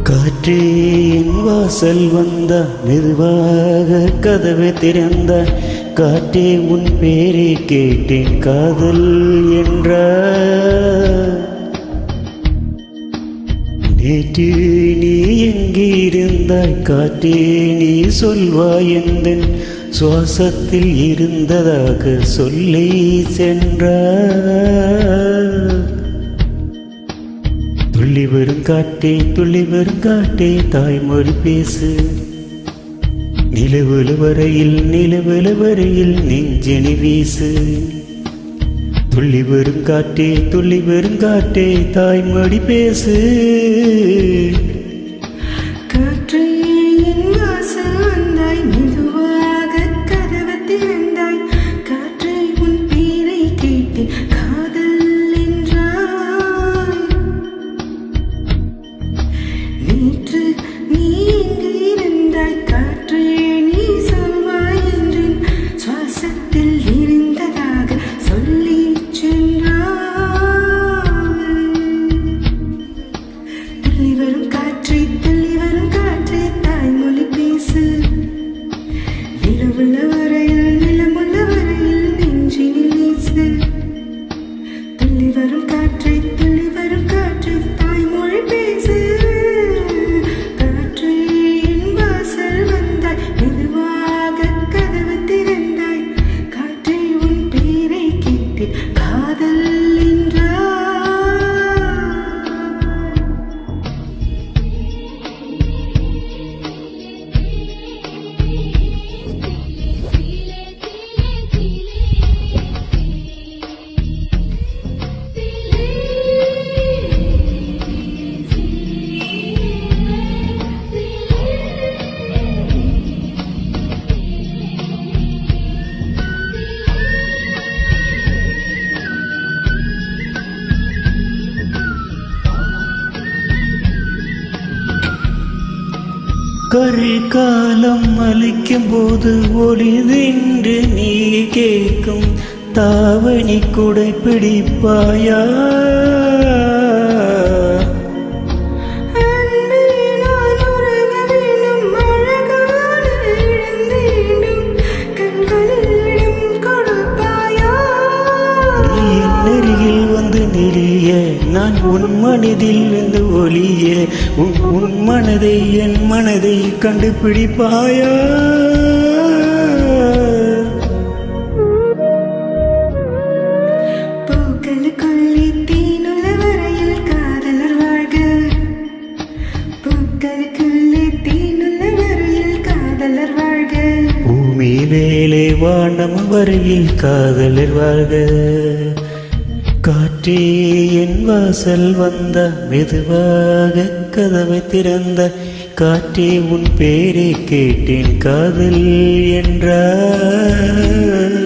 காற்றே என் வாசல் வந்த மெதுவாக கதவை திறந்த காற்றே உன் பேரை கேட்டேன் காதல் என்ற நேற்று நீ எங்கே இருந்தாய் காற்றே நீ சொல்வாய் எந்தன் சுவாசத்தில் இருந்ததாக சொல்லி சென்றார். துள்ளி வரும் காட்டே தாய்மொழி பேசு நிலவுல வரையில் நெஞ்சனி வீசு. துள்ளி வரும் காட்டே தாய்மொழி பேசு. காற்றே என் வாசல் வந்தாய் மெதுவாக கதவை திறந்தாய் காற்றே உன் பேரை கேட்டேன் காதல் என்றாய். நேற்று நீ எங்கே இருந்தாய் காற்றே நீ சொல்வாய் என்றேன் சுவாசத்தில் இருந்ததாக சொல்லி சென்றாய். துள்ளி வரும் காற்றே தாய்மொழி பேசு நிலமுள்ள வரையில் நெஞ்சினில் வீசு. துள்ளி வரும் காற்றே தாய்மொழி பேசு. காற்றே என் வாசல் வந்தாய் மெதுவாக கதவை திறந்தாய் காற்றே உன் பேரை கேட்டேன் காதல் என்றாய். கரை காலம் அழிக்கும் போது ஒளிதென்று நீ கேட்கும் தாவணி குடை பிடிப்பாயா? நான் உன் மனதில் இருந்து ஒளிய உன் மனதை என் மனதை கண்டுபிடிப்பாயா? பூக்களுக்குள்ளே தேனுள்ள வரையில் காதலர் வாழ்க. பூக்களுக்குள்ளே தேனுள்ள வரையில் காதலர் வாழ்க. பூமி வேலை வானம் வரையில் காதலர் வாழ்க. காற்றே என் வாசல் வந்த மெதுவாக கதவை திறந்த காற்றே உன் பேரை கேட்டேன் காதல் என்றார்.